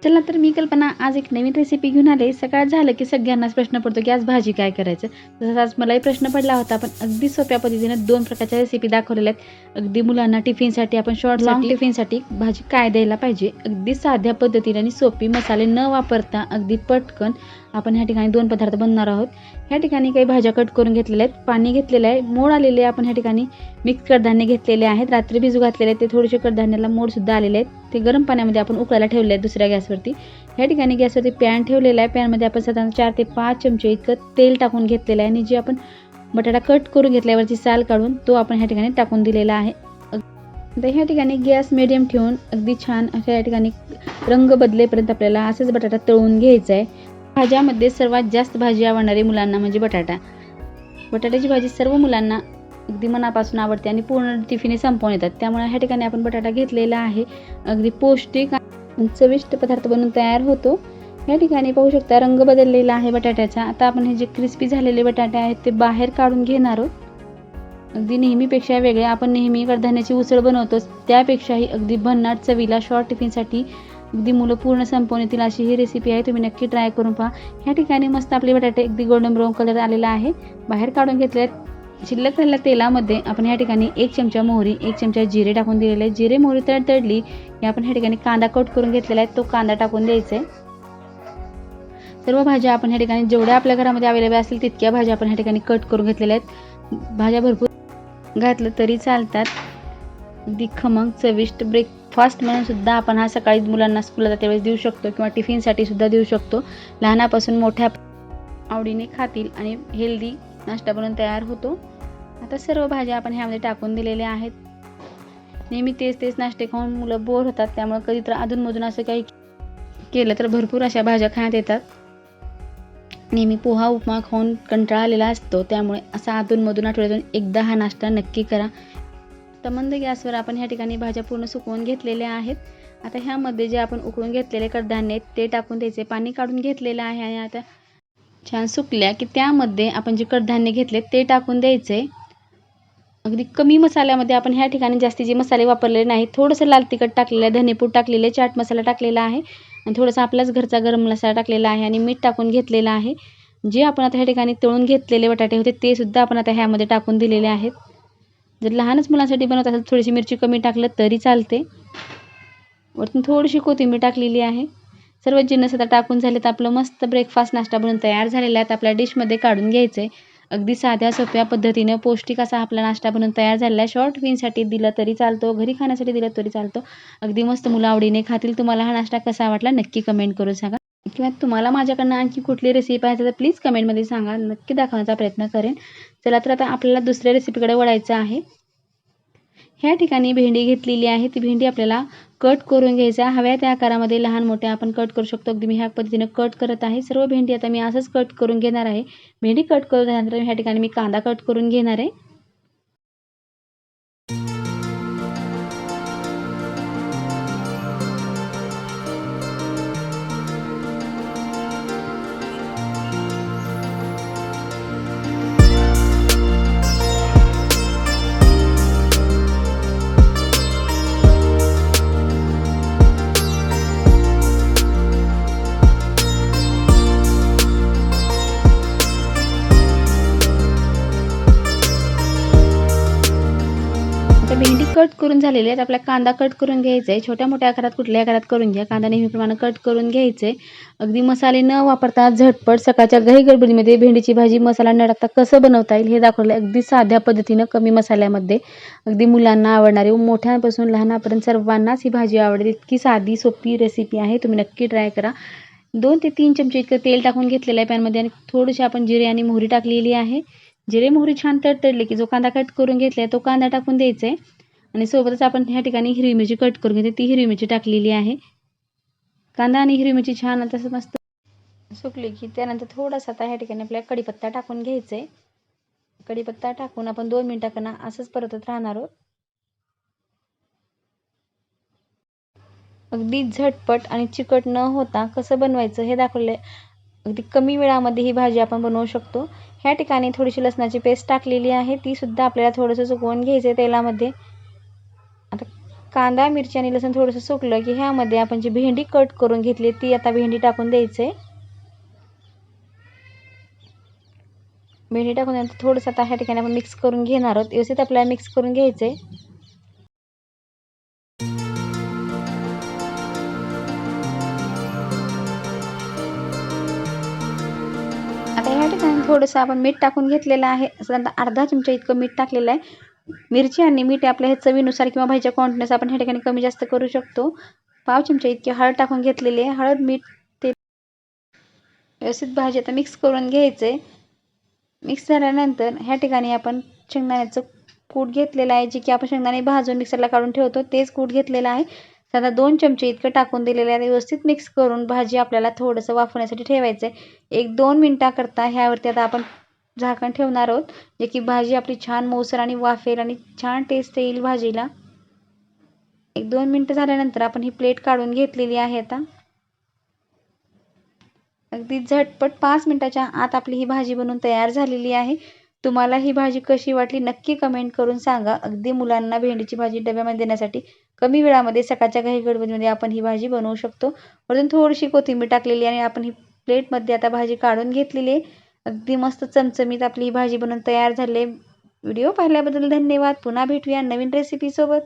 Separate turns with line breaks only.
चला तर मी कल्पना आज एक नवीन रेसिपी घेऊन आले। सकाळ झालं की सगळ्यांनाच प्रश्न पडतो की आज भाजी काय करायचं। तसंच आज मलाही प्रश्न पडला होता, पण अगदी सोप्या पद्धतीने 2 प्रकारच्या रेसिपी दाखवलेल्या आहेत। अगदी मुलांना टिफिनसाठी आपण शॉर्ट लॉंग टिफिनसाठी भाजी काय द्यायला पाहिजे, अगदी साध्या पद्धतीने आणि सोपी, मसाले न वापरता अगदी पटकन आपण ह्या ठिकाणी 2 पदार्थ बनवणार आहोत। ह्या ठिकाणी काही भाज्या कट करून घेतलेल्या आहेत, पाणी घेतलेलं आहे, मोड आलेले आपण ह्या ठिकाणी मिक्स कडधान्य घेतलेले आहेत, रात्री भिजू घातलेले आहेत, ते थोडेसे कडधान्याला मोड सुद्धा आलेले आहेत। ते गरम पाण्यामध्ये आपण उकळायला ठेवले आहेत दुसऱ्या गॅसवरती। ह्या ठिकाणी गॅसवरती पॅन ठेवलेला आहे, पॅनमध्ये आपण साधारण 4 ते 5 चमचे इतकं तेल टाकून घेतलेलं आहे आणि जे आपण बटाटा कट करून घेतल्यावरची साल काढून तो आपण ह्या ठिकाणी टाकून दिलेला आहे। आता ह्या ठिकाणी गॅस मिडियम ठेवून अगदी छान अशा या ठिकाणी रंग बदलेपर्यंत आपल्याला असंच बटाटा तळून घ्यायचा आहे। भाज्यामध्ये सर्वात जास्त भाजी आवडणारी मुलांना म्हणजे बटाटा। बटाट्याची भाजी सर्व मुलांना अगदी मनापासून आवडते आणि पूर्ण टिफिने संपवून येतात, त्यामुळे ह्या ठिकाणी आपण बटाटा घेतलेला आहे। अगदी पौष्टिक चविष्ट पदार्थ बनून तयार होतो। ह्या ठिकाणी पाहू शकता रंग बदललेला आहे बटाट्याचा। आता आपण हे जे क्रिस्पी झालेले बटाटे आहेत ते बाहेर काढून घेणार आहोत। अगदी नेहमीपेक्षा वेगळे, आपण नेहमी कडधान्याची उसळ बनवतो त्यापेक्षाही अगदी भन्नाट चवीला शॉर्ट टिफिनसाठी अगदी मुलं पूर्ण संपवून येतील अशी ही रेसिपी आहे। तुम्ही नक्की ट्राय करून पहा। ह्या ठिकाणी मस्त आपले बटाटे अगदी गोल्डन ब्राऊन कलर आलेला आहे, बाहेर काढून घेतले। शिल्लक राहिलेल्या तेलामध्ये आपण ह्या ठिकाणी 1 चमचा मोहरी, 1 चमचा जिरे टाकून दिलेले आहे। जिरे मोहरी तडतडली की आपण ह्या ठिकाणी कांदा कट करून घेतलेला आहे, तो कांदा टाकून द्यायचा आहे। सर्व भाज्या आपण ह्या ठिकाणी जेवढ्या आपल्या घरामध्ये अवेलेबल असतील तितक्या भाज्या आपण ह्या ठिकाणी कट करून घेतलेल्या आहेत। भाज्या भरपूर घातलं तरी चालतात, अगदी खमंग चविष्ट ब्रेकफास्ट म्हणून सुद्धा आपण हा सकाळी मुलांना स्कूलला त्यावेळेस देऊ शकतो किंवा टिफिनसाठी सुद्धा देऊ शकतो। लहानापासून मोठ्या आवडीने खातील आणि हेल्दी नाश्ता बनवून तयार होतो। आता सर्व भाज्या आपण ह्यामध्ये टाकून दिलेल्या आहेत। नेहमी तेच नाश्ते खाऊन मुलं बोर होतात, त्यामुळे कधी तर अधूनमधून असं काही केलं तर भरपूर अशा भाज्या खाण्यात येतात। नेहमी पोहा उपमा खाऊन कंटाळा आलेला असतो, त्यामुळे असा अधूनमधून आठवड्यातून एकदा हा नाश्ता नक्की करा। तर मंद गॅसवर आपण ह्या ठिकाणी भाज्या पूर्ण सुकवून घेतलेल्या आहेत। आता ह्यामध्ये जे आपण उकळून घेतलेले कडधान्य आहेत ते टाकून द्यायचे, पाणी काढून घेतलेलं आहे आणि आता छान सुकल्या की त्यामध्ये आपण जे कडधान्य घेतले ते टाकून द्यायचे। अगदी कमी मसाल्यामध्ये आपण ह्या ठिकाणी जास्तीचे मसाले वापरलेले नाही। थोडंसं लाल तिखट टाकलेलं आहे, धनेपूड टाकलेले, चाट मसाला टाकलेला आहे आणि थोडासा आपलाच घरचा गरम मसाला टाकलेला आहे आणि मीठ टाकून घेतलेलं आहे। जे आपण आता ह्या ठिकाणी तळून घेतलेले बटाटे होते ते सुद्धा आपण आता ह्यामध्ये टाकून दिलेले आहेत। जर लहानच मुलांसाठी बनवत असेल थोडीशी मिरची कमी टाकलं तरी चालते। वरतून थोडीशी कोथिंबीर टाकलेली आहे। सर्व जिन्नस आता टाकून झाले तर आपलं मस्त ब्रेकफास्ट नाश्ता बनवून तयार झालेला आहे। आपल्या डिशमध्ये काढून घ्यायचं आहे। अगदी साध्या सोप्या पद्धतीने पौष्टिक असा आपला नाश्ता बनवून तयार झालेला आहे। शॉर्ट टिफिनसाठी दिलं तरी चालतो, घरी खाण्यासाठी दिलं तरी चालतो, अगदी मस्त मुलं आवडीने खातील। तुम्हाला हा नाश्ता कसा वाटला नक्की कमेंट करून सांगा, किंवा तुम्हाला माझ्याकडनं आणखी कुठली रेसिपी पाहिजे तर प्लीज कमेंटमध्ये सांगा, नक्की दाखवण्याचा प्रयत्न करेन। चला तर आता आपल्याला दुसऱ्या रेसिपीकडे वळायचं आहे। ह्या ठिकाणी भेंडी घेतलेली आहे, ती भेंडी आपल्याला कट करून घ्यायचा, हव्या त्या आकारामध्ये लहान मोठ्या आपण कट करू शकतो। अगदी मी ह्या पद्धतीने कट करत आहे। सर्व भेंडी आता मी असंच कट करून घेणार आहे। भेंडी कट करून झाल्यानंतर ह्या ठिकाणी मी कांदा कट करून घेणार आहे। भेंडी कट करून झालेली आहे। आपला कांदा कट करून घ्यायचा आहे, छोट्या मोठ्या आकारात कुठल्याही आकारात करून घ्या। कांदा नेहमीप्रमाणे कट करून घ्यायचे। अगदी मसाले न वापरता झटपट सकाळच्या घाई गडबडीमध्ये भेंडीची भाजी मसाला न टाकता कसं बनवता येईल हे दाखवलं आहे। अगदी साध्या पद्धतीनं कमी मसाल्यामध्ये अगदी मुलांना आवडणारी, मोठ्यांपासून लहानापर्यंत सर्वांनाच ही भाजी आवडेल इतकी साधी सोपी रेसिपी आहे। तुम्ही नक्की ट्राय करा। 2 ते 3 चमचे इतकं तेल टाकून घेतलेलं आहे पॅनमध्ये आणि थोडीशी आपण जिरे आणि मोहरी टाकलेली आहे। जिरे मोहरी छान तडतडले की जो कांदा कट करून घेतलाय तो कांदा टाकून द्यायचा आहे आणि सोबतच आपण ह्या ठिकाणी हिरवी मिरची कट करून घेते, ती हिरवी मिरची टाकलेली आहे। कांदा आणि हिरवी मिरची छान आता मस्त सुकली की त्यानंतर थोडासा आता ह्या ठिकाणी आपल्याला कढीपत्ता टाकून घ्यायचा आहे। कढीपत्ता टाकून आपण 2 मिनिटांना असंच परतत राहणार आहोत। अगदी झटपट आणि चिकट न होता कसं बनवायचं हे दाखवले। अगदी कमी वेळामध्ये ही भाजी आपण बनवू शकतो। ह्या ठिकाणी थोडीशी लसणाची पेस्ट टाकलेली आहे, ती सुद्धा आपल्याला थोडंसं सुकवून घ्यायचं तेलामध्ये। आता कांदा, मिरची आणि लसूण थोडंसं सुकलं की ह्यामध्ये आपण जी भेंडी कट करून घेतली ती आता भेंडी टाकून द्यायचे. भेंडी टाकून थोडंसं आता ह्या ठिकाणी आपण मिक्स करून घेणार आहोत. व्यवस्थित आपल्याला मिक्स करून घ्यायचे. आता ह्या ठिकाणी थोडंसं आपण मीठ टाकून घेतलेलं आहे. साधारणतः अर्धा चमचा इतकं मीठ टाकलेलं आहे. मिरची आणि मीठ आपल्या हे चवीनुसार किंवा भाजीच्या क्वांटिटीनुसार आपण ह्या ठिकाणी कमी जास्त करू शकतो. पाव चमचा इतकी हळद टाकून घेतलेली आहे. हळद, मीठ ते व्यवस्थित भाजी आता मिक्स करून घ्यायचे. मिक्स झाल्यानंतर ह्या ठिकाणी आपण शेंगदाण्याचं कूट घेतलेलं आहे, जे की आपण शेंगदाणे भाजून मिक्सरला काढून ठेवतो तेच कूट घेतलेलं आहे. साधा 2 चमचे इतकं टाकून दिलेलं आहे. व्यवस्थित मिक्स करून भाजी आपल्याला थोडंसं वाफवण्यासाठी ठेवायचं आहे. 1-2 मिनिटाकरता ह्यावरती आता आपण झाकण ठेवणार आहोत, जे की भाजी आपली छान मऊसर आणि वाफेल आणि छान टेस्ट येईल भाजीला. 1-2 मिनिटं झाल्यानंतर आपण ही प्लेट काढून घेतलेली आहे. आता अगदी झटपट 5 मिनिटाच्या आत आपली ही भाजी बनवून तयार झालेली आहे. तुम्हाला ही भाजी कशी वाटली नक्की कमेंट करून सांगा. अगदी मुलांना भेंडीची भाजी डब्यामध्ये देण्यासाठी कमी वेळामध्ये सकाळच्या घाई गडबडीमध्ये आपण ही भाजी बनवू शकतो. वरून थोडीशी कोथिंबीर टाकलेली आणि आपण ही प्लेटमध्ये आता भाजी काढून घेतलेली आहे. अगदी मस्त चमचमीत आपली ही भाजी बनवून तयार झाली आहे. व्हिडिओ पाहिल्याबद्दल धन्यवाद. पुन्हा भेटूया नवीन रेसिपीसोबत.